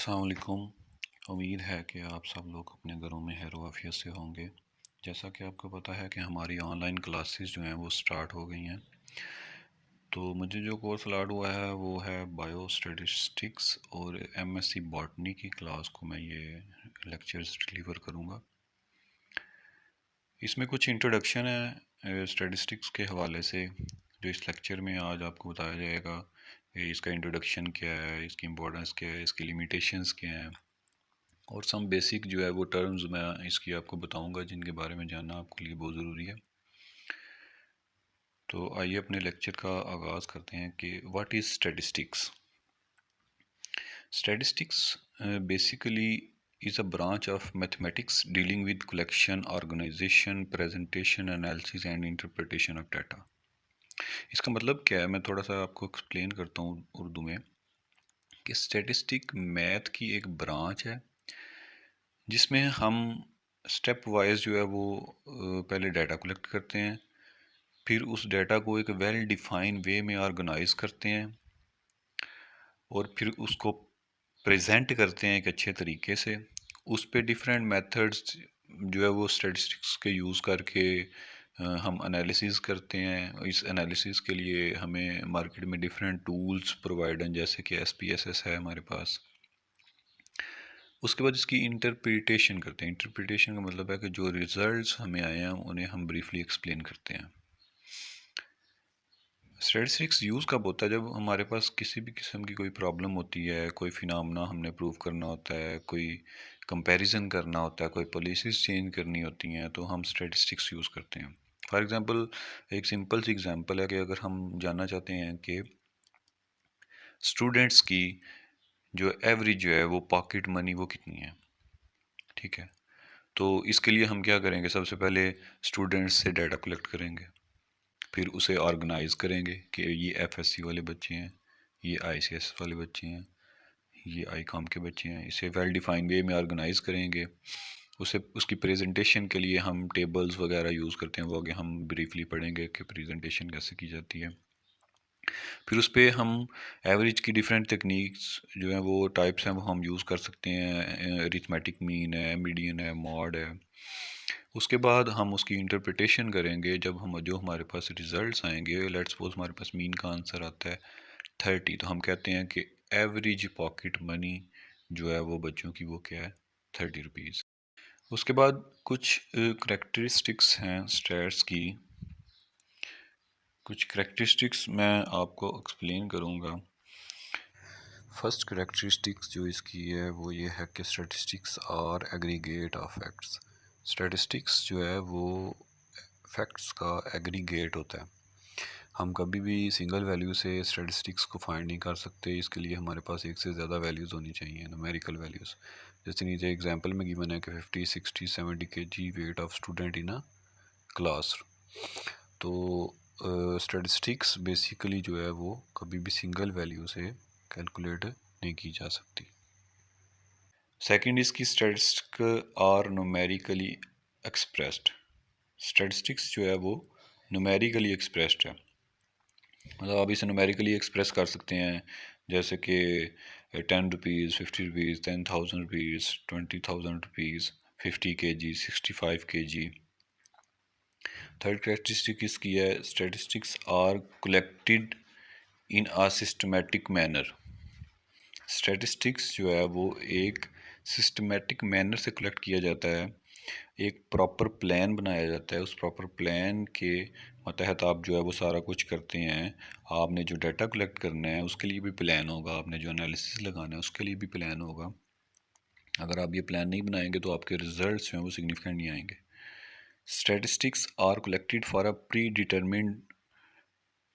अस्सलाम वालेकुम। उम्मीद है कि आप सब लोग अपने घरों में खैर आफियत से होंगे। जैसा कि आपको पता है कि हमारी ऑनलाइन क्लासेस जो हैं वो स्टार्ट हो गई हैं। तो मुझे जो कोर्स अलॉट हुआ है वो है बायो स्टैटिस्टिक्स और एमएससी बॉटनी की क्लास को मैं ये लेक्चर्स डिलीवर करूँगा। इसमें कुछ इंट्रोडक्शन है स्टैटिस्टिक्स के हवाले से जो इस लेक्चर में आज आपको बताया जाएगा। इसका इंट्रोडक्शन क्या है, इसकी इम्पोर्टेंस क्या है, इसकी लिमिटेशंस क्या हैं और सम बेसिक जो है वो टर्म्स मैं इसकी आपको बताऊंगा जिनके बारे में जानना आपके लिए बहुत ज़रूरी है। तो आइए अपने लेक्चर का आगाज़ करते हैं कि what is statistics. Statistics basically is a branch of mathematics dealing with collection, organization, presentation, analysis and interpretation of data। इसका मतलब क्या है, मैं थोड़ा सा आपको एक्सप्लेन करता हूँ उर्दू में कि स्टैटिस्टिक मैथ की एक ब्रांच है जिसमें हम स्टेप वाइज जो है वो पहले डाटा कलेक्ट करते हैं, फिर उस डाटा को एक वेल डिफाइन वे में ऑर्गेनाइज करते हैं और फिर उसको प्रेजेंट करते हैं एक अच्छे तरीके से। उस पे डिफरेंट मेथड्स जो है वो स्टैटिस्टिक्स के यूज़ करके हम एनालिसिस करते हैं। इस एनालिसिस के लिए हमें मार्केट में डिफरेंट टूल्स प्रोवाइड हैं, जैसे कि SPSS है हमारे पास। उसके बाद इसकी इंटरप्रिटेशन करते हैं। इंटरप्रिटेशन का मतलब है कि जो रिजल्ट्स हमें आए हैं उन्हें हम ब्रीफली एक्सप्लेन करते हैं। स्टैटिस्टिक्स यूज़ कब होता है? जब हमारे पास किसी भी किस्म की कोई प्रॉब्लम होती है, कोई फिनोमेना हमने प्रूव करना होता है, कोई कंपैरिजन करना होता है, कोई पॉलिसीज़ चेंज करनी होती हैं, तो हम स्टैटिस्टिक्स यूज़ करते हैं। फॉर एग्ज़ाम्पल एक सिंपल सी एग्ज़ाम्पल है कि अगर हम जानना चाहते हैं कि स्टूडेंट्स की जो एवरेज जो है वो पॉकेट मनी वो कितनी है, ठीक है। तो इसके लिए हम क्या करेंगे, सबसे पहले स्टूडेंट्स से डाटा कलेक्ट करेंगे, फिर उसे ऑर्गेनाइज़ करेंगे कि ये FSC वाले बच्चे हैं, ये ICS वाले बच्चे हैं, ये ICOM के बच्चे हैं। इसे वेल डिफाइन वे में ऑर्गेनाइज़ करेंगे। उसे उसकी प्रेजेंटेशन के लिए हम टेबल्स वगैरह यूज़ करते हैं, वो आगे हम ब्रीफली पढ़ेंगे कि प्रेजेंटेशन कैसे की जाती है। फिर उस पर हम एवरेज की डिफरेंट टेक्निक्स जो हैं वो टाइप्स हैं वो हम यूज़ कर सकते हैं। अरिथमेटिक मीन है, मीडियन है, मॉड है। उसके बाद हम उसकी इंटरप्रिटेशन करेंगे। जब हम जो हमारे पास रिजल्ट्स आएंगे, लेट्स सपोज हमारे पास मीन का आंसर आता है 30, तो हम कहते हैं कि एवरेज पॉकेट मनी जो है वो बच्चों की वो क्या है, 30 रुपीज़। उसके बाद कुछ करेक्टरिस्टिक्स हैं स्टैट्स की। कुछ करेक्टरिस्टिक्स मैं आपको एक्सप्लेन करूँगा। फर्स्ट करेक्टरिस्टिक्स जो इसकी है वो ये है कि statistics are aggregate of facts. Statistics जो है वो फैक्ट्स का एग्रीगेट होता है। हम कभी भी सिंगल वैल्यू से स्टैटिस्टिक्स को फाइंड नहीं कर सकते। इसके लिए हमारे पास एक से ज़्यादा वैल्यूज़ होनी चाहिए, न्यूमेरिकल वैल्यूज़। जैसे नीचे एग्जांपल में गिवन है कि 50, 60, 70 kg weight of student in a class. तो स्टैटिस्टिक्स बेसिकली जो है वो कभी भी सिंगल वैल्यू से कैलकुलेट नहीं की जा सकती। सेकंड इसकी statistic are numerically expressed. Statistics जो है वो न्यूमेरिकली एक्सप्रेस्ड है, मतलब आप इसे न्यूमेरिकली एक्सप्रेस कर सकते हैं, जैसे कि 10 rupees, 50 rupees, 10,000 rupees, 20,000 rupees, 50 kg, 65 kg। Third characteristic इसकी है statistics are collected in a systematic manner. Statistics जो है वो एक सिस्टमेटिक मैनर से कलेक्ट किया जाता है। एक प्रॉपर प्लान बनाया जाता है। उस प्रॉपर प्लान के तहत आप जो है वो सारा कुछ करते हैं। आपने जो डाटा कलेक्ट करना है उसके लिए भी प्लान होगा, आपने जो एनालिसिस लगाना है उसके लिए भी प्लान होगा। अगर आप ये प्लान नहीं बनाएंगे तो आपके रिजल्ट्स जो हैं वो सिग्निफिकेंट नहीं आएंगे। Statistics are collected for a predetermined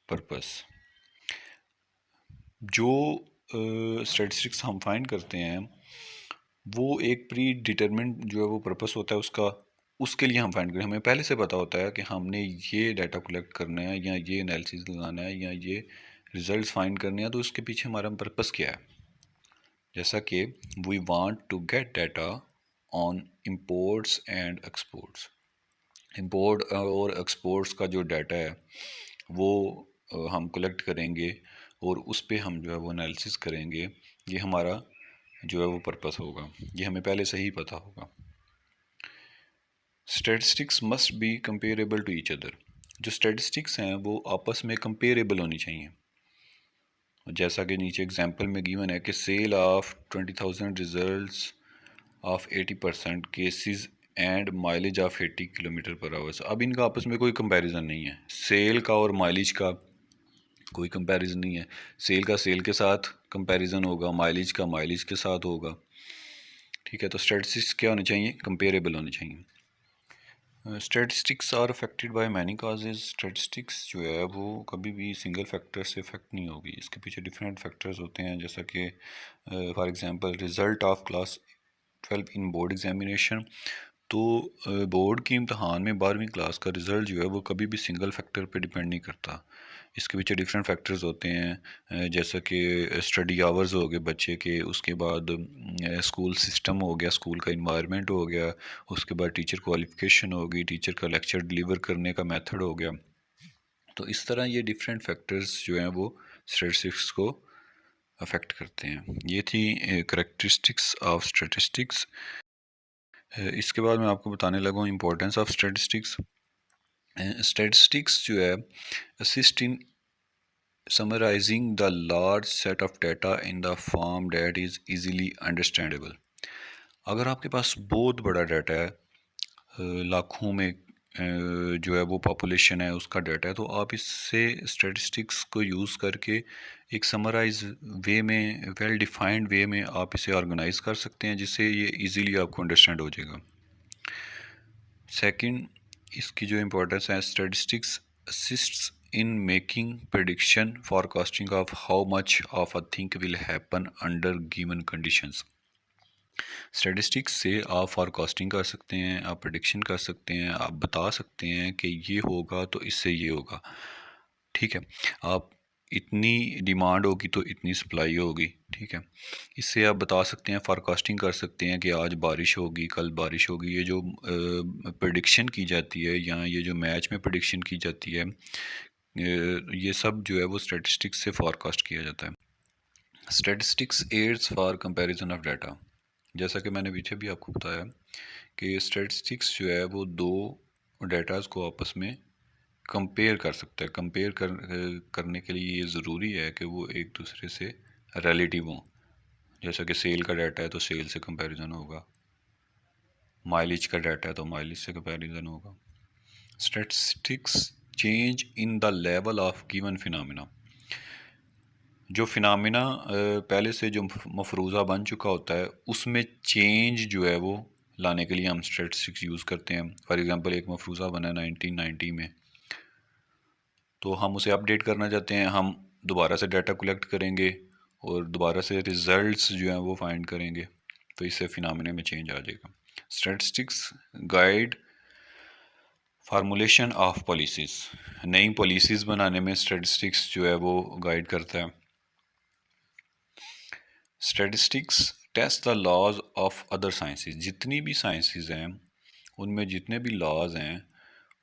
purpose. जो स्टैटिस्टिक्स हम फाइंड करते हैं वो एक प्री डिटरमिन्ड जो है वो पर्पस होता है उसका, उसके लिए हम फाइंड करें। हमें पहले से पता होता है कि हमने ये डाटा कलेक्ट करना है या ये एनालिसिस लगाना है या ये रिजल्ट्स फाइंड करने हैं, तो उसके पीछे हमारा पर्पस क्या है। जैसा कि we want to get data on imports and exports. Import और एक्सपोर्ट्स का जो डाटा है वो हम कलेक्ट करेंगे और उस पर हम जो है वो एनालिसिस करेंगे। ये हमारा जो है वो पर्पस होगा, ये हमें पहले से ही पता होगा। Statistics must be comparable to each other. जो स्टैटिस्टिक्स हैं वो आपस में कंपेरेबल होनी चाहिए। जैसा कि नीचे एग्जांपल में गिवन है कि sale of 20,000 results of 80% cases and mileage of 80 kilometre per hours. अब इनका आपस में कोई कंपैरिजन नहीं है, सेल का और माइलेज का कोई कंपैरिजन नहीं है। सेल का सेल के साथ कंपैरिजन होगा, माइलेज का माइलेज के साथ होगा। ठीक है, तो स्टैटिस्टिक्स क्या होने चाहिए? कंपेरेबल होने चाहिए। Statistics are affected by many causes. Statistics जो है वो कभी भी सिंगल फैक्टर से अफेक्ट नहीं होगी, इसके पीछे डिफरेंट फैक्टर्स होते हैं, जैसा कि for example result of class 12 in board examination. तो बोर्ड के इम्तहान में 12वीं क्लास का रिज़ल्ट जो है वो कभी भी सिंगल फैक्टर पे डिपेंड नहीं करता, इसके पीछे डिफरेंट फैक्टर्स होते हैं, जैसा कि स्टडी आवर्स हो गए बच्चे के, उसके बाद स्कूल सिस्टम हो गया, स्कूल का इन्वायरमेंट हो गया, उसके बाद टीचर क्वालिफ़िकेशन होगी, टीचर का लेक्चर डिलीवर करने का मेथड हो गया। तो इस तरह ये डिफरेंट फैक्टर्स जो हैं वो स्टैटिस्टिक्स को अफेक्ट करते हैं। ये थी करैक्टरिस्टिक्स ऑफ स्टैटिस्टिक्स। इसके बाद मैं आपको बताने लगा हूँ इम्पोर्टेंस ऑफ स्टैटिस्टिक्स। स्टैटिस्टिक्स जो है assist in summarizing the large set of data in the form that is easily understandable। अगर आपके पास बहुत बड़ा डाटा है, लाखों में जो है वो पॉपुलेशन है उसका डाटा है, तो आप इससे स्टैटिस्टिक्स को यूज़ करके एक समराइज वे में, वेल डिफाइंड वे में आप इसे ऑर्गेनाइज कर सकते हैं, जिससे ये इजीली आपको अंडरस्टैंड हो जाएगा। सेकंड, इसकी जो इम्पोर्टेंस है, statistics assists in making prediction forecasting of how much of a thing will happen under given conditions। Statistics से आप फॉरकास्टिंग कर सकते हैं, आप प्रेडिक्शन कर सकते हैं, आप बता सकते हैं कि ये होगा तो इससे ये होगा। ठीक है, आप इतनी डिमांड होगी तो इतनी सप्लाई होगी। ठीक है, इससे आप बता सकते हैं, फॉरकास्टिंग कर सकते हैं कि आज बारिश होगी, कल बारिश होगी। ये जो प्रेडिक्शन की जाती है या ये जो मैच में प्रेडिक्शन की जाती है, ये सब जो है वो स्टैटिस्टिक्स से फॉरकास्ट किया जाता है। Statistics aids for comparison of data. जैसा कि मैंने पीछे भी आपको बताया कि स्टैटिस्टिक्स जो है वो दो डाटाज को आपस में कंपेयर कर सकता है। करने के लिए ये ज़रूरी है कि वो एक दूसरे से रिलेटिव हों। जैसा कि सेल का डाटा है तो सेल से कंपैरिजन होगा, माइलेज का डाटा है तो माइलेज से कंपैरिजन होगा। Statistics change in the level of given phenomena. जो फिनोमेना पहले से जो मफरूज़ा बन चुका होता है उसमें चेंज जो है वो लाने के लिए हम स्टैटिस्टिक्स यूज़ करते हैं। फॉर एग्जांपल एक मफरूज़ा बना 1990 में, तो हम उसे अपडेट करना चाहते हैं, हम दोबारा से डाटा कलेक्ट करेंगे और दोबारा से रिज़ल्ट्स जो हैं वो फाइंड करेंगे, तो इससे फिनोमेना में चेंज आ जाएगा। Statistics guide formulation of policies. नई पॉलिसीज़ बनाने में स्टैटिस्टिक्स जो है वो गाइड करता है। Statistics test the laws of other sciences. जितनी भी साइंसेस हैं उनमें जितने भी लॉज हैं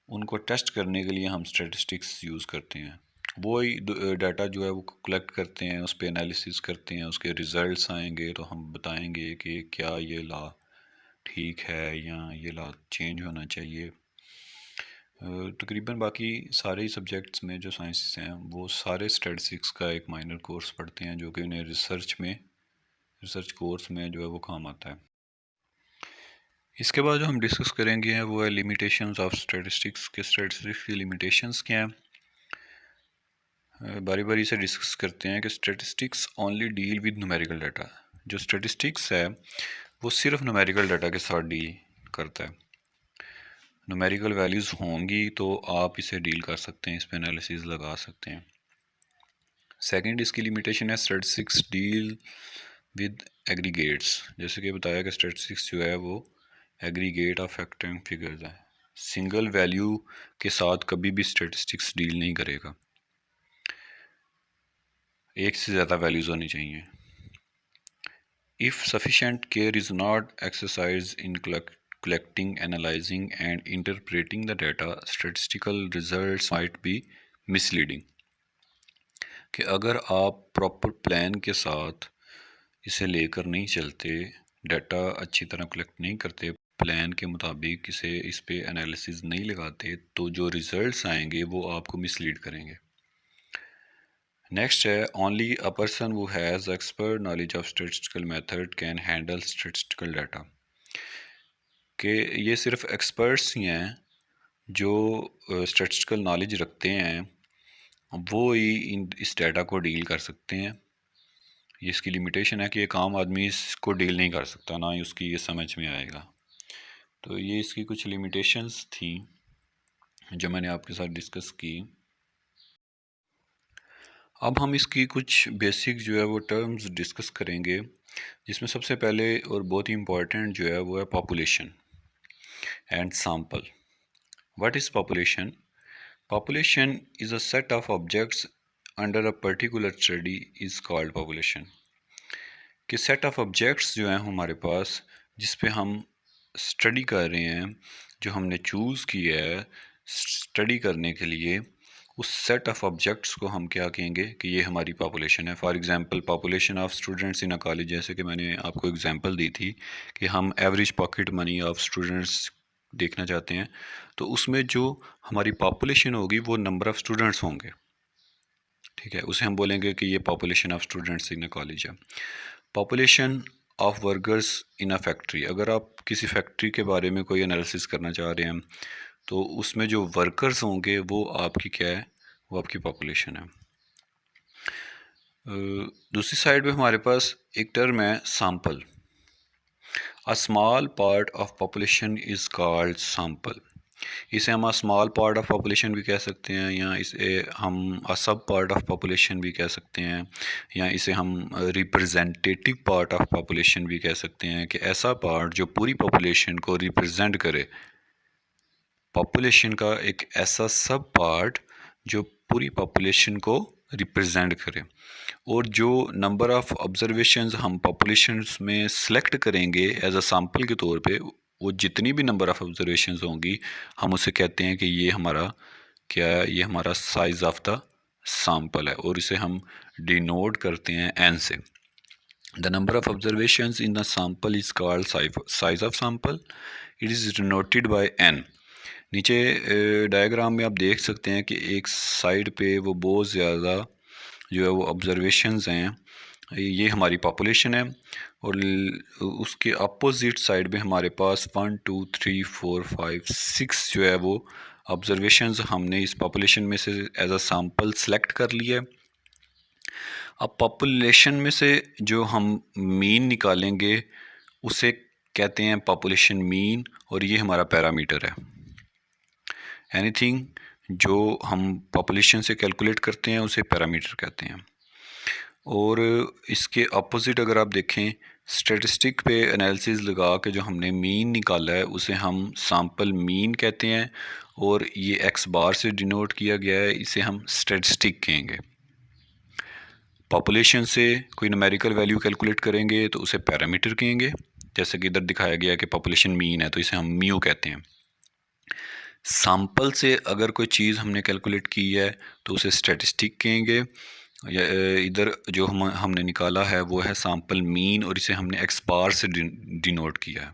उनको टेस्ट करने के लिए हम स्टैटिस्टिक्स यूज़ करते हैं। वो ही डाटा जो है वो कलेक्ट करते हैं, उस पर एनालिसिस करते हैं, उसके रिज़ल्ट्स आएंगे तो हम बताएंगे कि क्या ये लॉ ठीक है या ये लॉ चेंज होना चाहिए। तकरीबन बाकी सारे सब्जेक्ट्स में जो साइंसेस हैं वो सारे स्टैटिस्टिक्स का एक माइनर कोर्स पढ़ते हैं, जो कि उन्हें रिसर्च कोर्स में जो है वो काम आता है। इसके बाद जो हम डिस्कस करेंगे वो है लिमिटेशंस ऑफ स्टैटिस्टिक्स के। स्टैटिस्टिक्स की लिमिटेशंस क्या हैं, बारी बारी से डिस्कस करते हैं कि statistics only deal with numerical data. जो स्टैटिस्टिक्स है वो सिर्फ न्यूमेरिकल डाटा के साथ डील करता है। न्यूमेरिकल वैल्यूज़ होंगी तो आप इसे डील कर सकते हैं, इस पर एनालिसिस लगा सकते हैं। सेकंड इसकी लिमिटेशन है स्टैटिस्टिक्स डील विद एग्रीगेट्स। जैसे कि बताया कि स्टैटिस्टिक्स जो है वो aggregate of fact and figures है, सिंगल वैल्यू के साथ कभी भी स्टैटिस्टिक्स डील नहीं करेगा, एक से ज़्यादा वैल्यूज़ होनी चाहिए। If sufficient care is not exercise in collecting, analyzing and interpreting the data, statistical results might be misleading। कि अगर आप प्रॉपर प्लान के साथ इसे लेकर नहीं चलते, डाटा अच्छी तरह कलेक्ट नहीं करते, प्लान के मुताबिक इस पे एनालिसिस नहीं लगाते, तो जो रिजल्ट्स आएंगे वो आपको मिसलीड करेंगे। नेक्स्ट है, only a person who has expert knowledge of statistical method can handle statistical data. कि ये सिर्फ एक्सपर्ट्स ही हैं जो स्टैटिस्टिकल नॉलेज रखते हैं, वो ही इस डाटा को डील कर सकते हैं। ये इसकी लिमिटेशन है कि एक आम आदमी इसको डील नहीं कर सकता, ना ही उसकी ये समझ में आएगा। तो ये इसकी कुछ लिमिटेशंस थी जो मैंने आपके साथ डिस्कस की। अब हम इसकी कुछ बेसिक जो है वो टर्म्स डिस्कस करेंगे, जिसमें सबसे पहले और बहुत ही इम्पॉर्टेंट जो है वो है population and sample. What is population? Population is a set of objects under a particular study is called population। कि सेट ऑफ ऑब्जेक्ट्स जो हैं हमारे पास, जिस पे हम स्टडी कर रहे हैं, जो हमने चूज़ किया है स्टडी करने के लिए, उस सेट ऑफ ऑब्जेक्ट्स को हम क्या कहेंगे कि ये हमारी पॉपुलेशन है। For example population of students in a college, जैसे कि मैंने आपको एग्जांपल दी थी कि हम average pocket money of students देखना चाहते हैं, तो उसमें जो हमारी पॉपुलेशन होगी वो नंबर ऑफ़ स्टूडेंट्स होंगे। ठीक है, उसे हम बोलेंगे कि ये population of students in a college है। Population of workers in a factory, अगर आप किसी फैक्ट्री के बारे में कोई एनालिसिस करना चाह रहे हैं, तो उसमें जो वर्कर्स होंगे वो आपकी क्या है, वो आपकी पॉपुलेशन है। दूसरी साइड पे हमारे पास एक टर्म है sample. A small part of population is called sample. इसे हम स्मॉल पार्ट ऑफ पॉपुलेशन भी कह सकते हैं, या इसे हम सब पार्ट ऑफ पॉपुलेशन भी कह सकते हैं, या इसे हम रिप्रेजेंटेटिव पार्ट ऑफ पॉपुलेशन भी कह सकते हैं, कि ऐसा पार्ट जो पूरी पॉपुलेशन को रिप्रेजेंट करे। पॉपुलेशन का एक ऐसा सब पार्ट जो पूरी पॉपुलेशन को रिप्रेजेंट करे, और जो नंबर ऑफ़ ऑब्जर्वेशंस हम पॉपुलेशंस में सेलेक्ट करेंगे एज अ सैम्पल के तौर पे, वो जितनी भी नंबर ऑफ़ ऑब्जर्वेशंस होंगी, हम उसे कहते हैं कि ये हमारा क्या है, ये हमारा साइज़ ऑफ द सैम्पल है, और इसे हम डिनोट करते हैं एन से। The number of observations in the sample is called size of sample. It is denoted by N. नीचे डायग्राम में आप देख सकते हैं कि एक साइड पे वो बहुत ज़्यादा जो है वो ऑब्जर्वेशंस हैं, ये हमारी पॉपुलेशन है, और उसके अपोजिट साइड में हमारे पास 1 2 3 4 5 6 जो है वो ऑब्जर्वेशंस हमने इस पॉपुलेशन में से एज अ सैम्पल सेलेक्ट कर लिया। अब पॉपुलेशन में से जो हम मीन निकालेंगे उसे कहते हैं पॉपुलेशन मीन, और ये हमारा पैरामीटर है। एनीथिंग जो हम पॉपुलेशन से कैलकुलेट करते हैं उसे पैरामीटर कहते हैं। और इसके अपोजिट अगर आप देखें, स्टैटिस्टिक पे एनालिसिस लगा के जो हमने मीन निकाला है उसे हम सैम्पल मीन कहते हैं, और ये एक्स बार से डिनोट किया गया है, इसे हम स्टैटिस्टिक कहेंगे। पॉपुलेशन से कोई न्यूमेरिकल वैल्यू कैलकुलेट करेंगे तो उसे पैरामीटर कहेंगे, जैसे कि इधर दिखाया गया है कि पॉपुलेशन मीन है तो इसे हम म्यू कहते हैं। सैम्पल से अगर कोई चीज़ हमने कैलकुलेट की है तो उसे स्टैटिस्टिक कहेंगे। या इधर जो हमने निकाला है वो है सैम्पल मीन, और इसे हमने एक्स बार से डिनोट किया है।